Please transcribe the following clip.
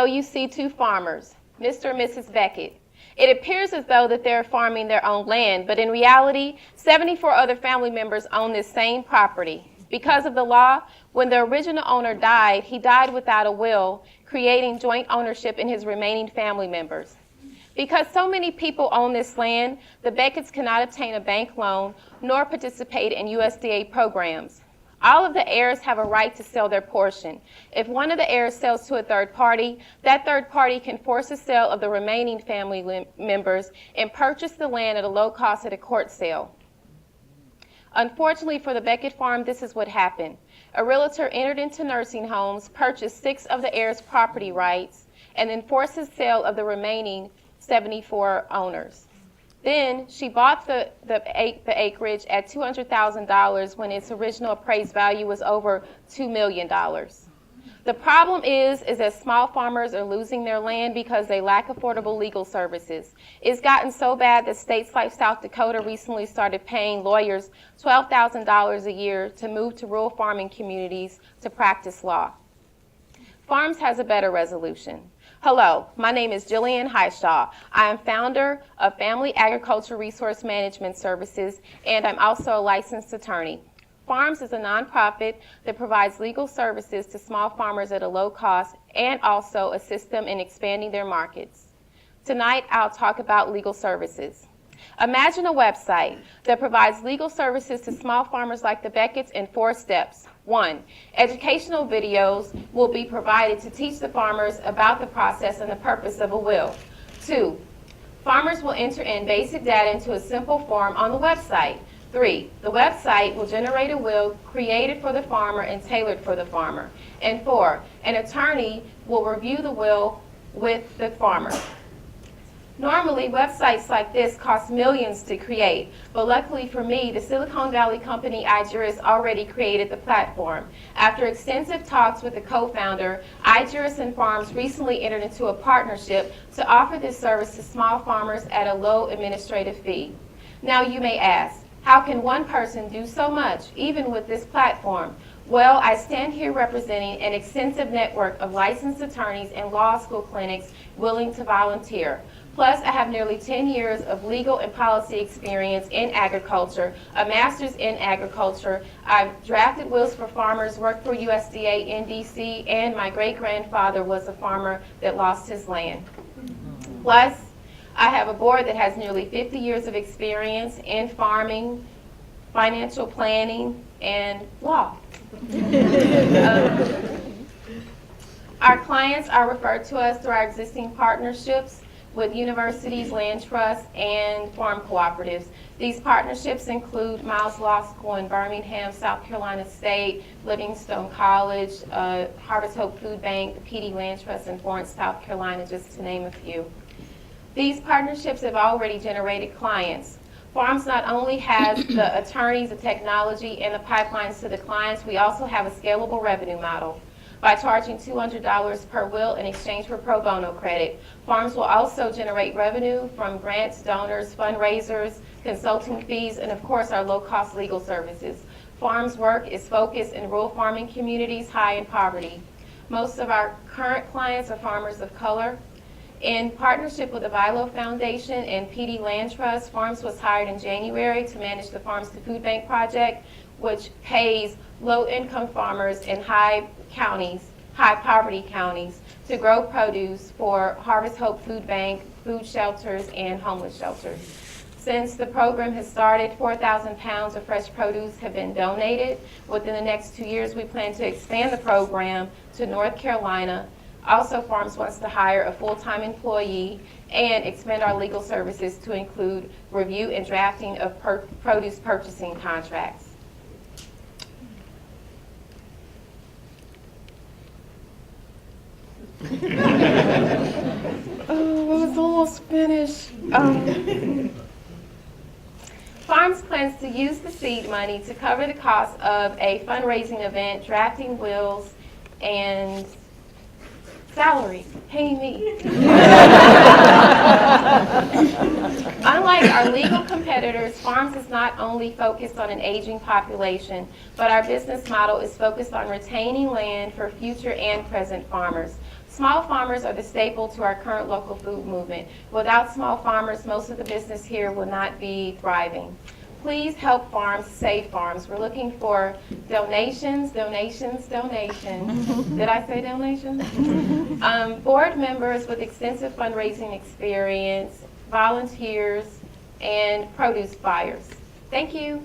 below you see two farmers, Mr. and Mrs. Beckett. It appears as though that they're farming their own land, but in reality, 74 other family members own this same property. Because of the law, when the original owner died, he died without a will, creating joint ownership in his remaining family members. Because so many people own this land, the Becketts cannot obtain a bank loan nor participate in USDA programs. All of the heirs have a right to sell their portion. If one of the heirs sells to a third party, that third party can force the sale of the remaining family members and purchase the land at a low cost at a court sale. Unfortunately for the Beckett farm, this is what happened. A realtor entered into nursing homes, purchased 6 of the heirs' property rights, and then forced the sale of the remaining 74 owners. Then she bought the acreage at $200,000 when its original appraised value was over $2 million. The problem is that small farmers are losing their land because they lack affordable legal services. It's gotten so bad that states like South Dakota recently started paying lawyers $12,000 a year to move to rural farming communities to practice law. F.A.R.M.S has a better resolution. Hello, my name is Jillian Highshaw. I am founder of Family Agriculture Resource Management Services, and I'm also a licensed attorney. F.A.R.M.S is a nonprofit that provides legal services to small farmers at a low cost and also assists them in expanding their markets. Tonight, I'll talk about legal services. Imagine a website that provides legal services to small farmers like the Becketts in 4 steps. 1, educational videos will be provided to teach the farmers about the process and the purpose of a will. 2, farmers will enter in basic data into a simple form on the website. 3, the website will generate a will created for the farmer and tailored for the farmer. And 4, an attorney will review the will with the farmer. Normally, websites like this cost millions to create, but luckily for me, the Silicon Valley company iJuris already created the platform. After extensive talks with the co-founder, iJuris and F.A.R.M.S recently entered into a partnership to offer this service to small farmers at a low administrative fee. Now you may ask, how can one person do so much, even with this platform? Well, I stand here representing an extensive network of licensed attorneys and law school clinics willing to volunteer. Plus, I have nearly 10 years of legal and policy experience in agriculture, a master's in agriculture. I've drafted wills for farmers, worked for USDA in DC, and my great-grandfather was a farmer that lost his land. Plus, I have a board that has nearly 50 years of experience in farming, financial planning, and law. Our clients are referred to us through our existing partnerships with universities, land trusts, and farm cooperatives. These partnerships include Miles Law School in Birmingham, South Carolina State, Livingstone College, Harvest Hope Food Bank, the PD Land Trust in Florence, South Carolina, just to name a few. These partnerships have already generated clients. F.A.R.M.S not only has the attorneys, the technology, and the pipelines to the clients, we also have a scalable revenue model. By charging $200 per will in exchange for pro bono credit, F.A.R.M.S will also generate revenue from grants, donors, fundraisers, consulting fees, and of course our low-cost legal services. F.A.R.M.S work is focused in rural farming communities high in poverty. Most of our current clients are farmers of color. In partnership with the Vilo Foundation and PD Land Trust, F.A.R.M.S was hired in January to manage the Farms to Food Bank project, which pays low-income farmers in high poverty counties to grow produce for Harvest Hope Food Bank, food shelters, and homeless shelters. Since the program has started, 4,000 pounds of fresh produce have been donated. Within the next 2 years, we plan to expand the program to North Carolina. Also, F.A.R.M.S wants to hire a full-time employee and expand our legal services to include review and drafting of produce purchasing contracts. Oh, I was almost finished. F.A.R.M.S plans to use the seed money to cover the cost of a fundraising event, drafting wills, and salary, paying me. Unlike our legal competitors, F.A.R.M.S is not only focused on an aging population, but our business model is focused on retaining land for future and present farmers. Small farmers are the staple to our current local food movement. Without small farmers, most of the business here will not be thriving. Please help farms save farms. We're looking for donations. Did I say donations? Board members with extensive fundraising experience, volunteers, and produce buyers. Thank you.